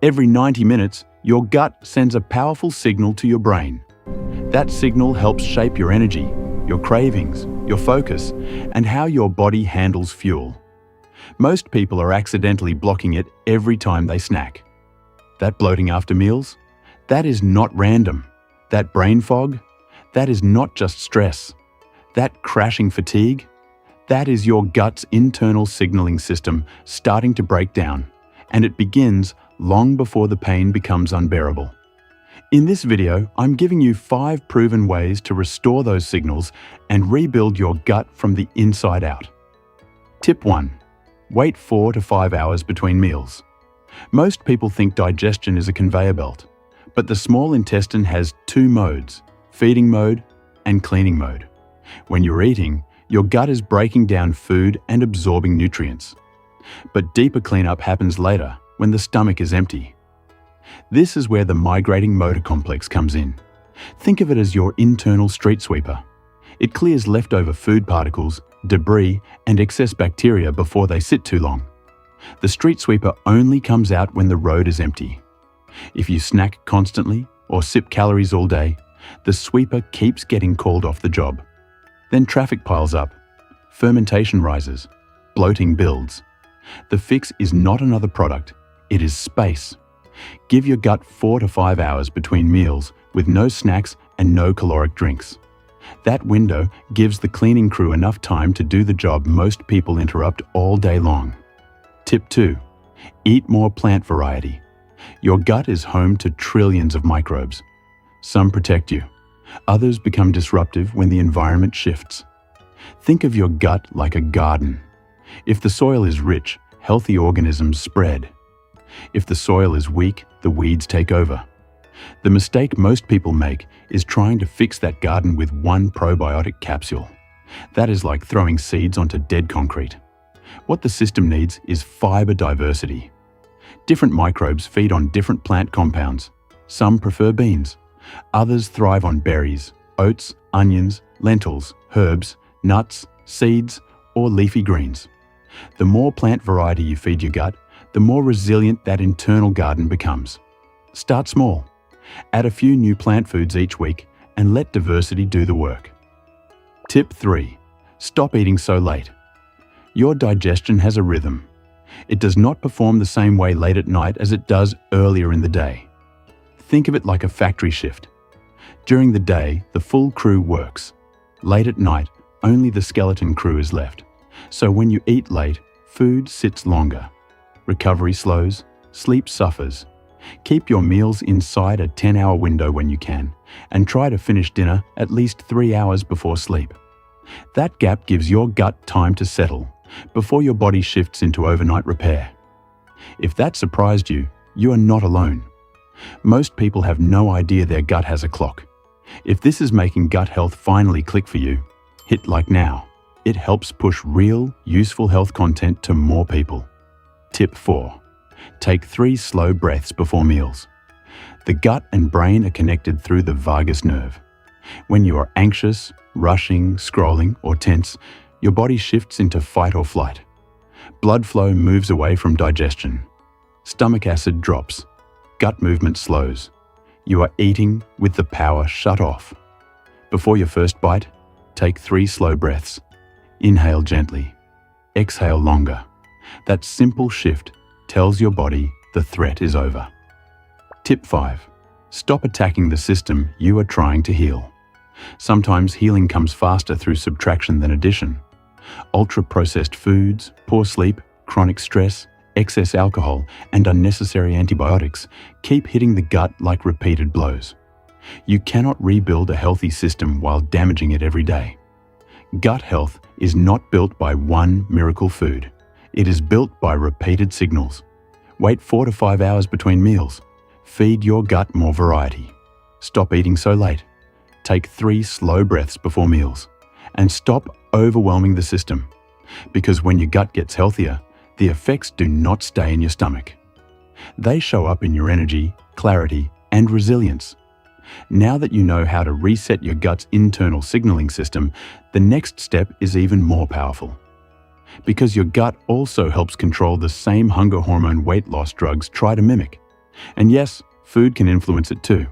Every 90 minutes, your gut sends a powerful signal to your brain. That signal helps shape your energy, your cravings, your focus, and how your body handles fuel. Most people are accidentally blocking it every time they snack. That bloating after meals? That is not random. That brain fog? That is not just stress. That crashing fatigue? That is your gut's internal signaling system starting to break down, and it begins long before the pain becomes unbearable. In this video, I'm giving you 5 proven ways to restore those signals and rebuild your gut from the inside out. Tip 1. Wait 4 to 5 hours between meals. Most people think digestion is a conveyor belt, but the small intestine has 2 modes, feeding mode and cleaning mode. When you're eating, your gut is breaking down food and absorbing nutrients. But deeper cleanup happens later, when the stomach is empty. This is where the migrating motor complex comes in. Think of it as your internal street sweeper. It clears leftover food particles, debris, and excess bacteria before they sit too long. The street sweeper only comes out when the road is empty. If you snack constantly or sip calories all day, the sweeper keeps getting called off the job. Then traffic piles up, fermentation rises, bloating builds. The fix is not another product, it is space. Give your gut 4 to 5 hours between meals with no snacks and no caloric drinks. That window gives the cleaning crew enough time to do the job most people interrupt all day long. Tip 2. Eat more plant variety. Your gut is home to trillions of microbes. Some protect you. Others become disruptive when the environment shifts. Think of your gut like a garden. If the soil is rich, healthy organisms spread. If the soil is weak, the weeds take over. The mistake most people make is trying to fix that garden with one probiotic capsule. That is like throwing seeds onto dead concrete. What the system needs is fiber diversity. Different microbes feed on different plant compounds. Some prefer beans. Others thrive on berries, oats, onions, lentils, herbs, nuts, seeds, or leafy greens. The more plant variety you feed your gut, the more resilient that internal garden becomes. Start small. Add a few new plant foods each week and let diversity do the work. Tip 3. Stop eating so late. Your digestion has a rhythm. It does not perform the same way late at night as it does earlier in the day. Think of it like a factory shift. During the day, the full crew works. Late at night, only the skeleton crew is left. So when you eat late, food sits longer. Recovery slows, sleep suffers. Keep your meals inside a 10-hour window when you can, and try to finish dinner at least 3 hours before sleep. That gap gives your gut time to settle before your body shifts into overnight repair. If that surprised you, you are not alone. Most people have no idea their gut has a clock. If this is making gut health finally click for you, hit like now. It helps push real, useful health content to more people. Tip 4. Take 3 slow breaths before meals. The gut and brain are connected through the vagus nerve. When you are anxious, rushing, scrolling, or tense, your body shifts into fight or flight. Blood flow moves away from digestion. Stomach acid drops. Gut movement slows. You are eating with the power shut off. Before your first bite, take 3 slow breaths. Inhale gently. Exhale longer. That simple shift tells your body the threat is over. Tip 5. Stop attacking the system you are trying to heal. Sometimes healing comes faster through subtraction than addition. Ultra-processed foods, poor sleep, chronic stress, excess alcohol, and unnecessary antibiotics keep hitting the gut like repeated blows. You cannot rebuild a healthy system while damaging it every day. Gut health is not built by one miracle food. It is built by repeated signals. Wait 4 to 5 hours between meals. Feed your gut more variety. Stop eating so late. Take 3 slow breaths before meals. And stop overwhelming the system. Because when your gut gets healthier, the effects do not stay in your stomach. They show up in your energy, clarity, and resilience. Now that you know how to reset your gut's internal signaling system, the next step is even more powerful. Because your gut also helps control the same hunger hormone weight loss drugs try to mimic. And yes, food can influence it too.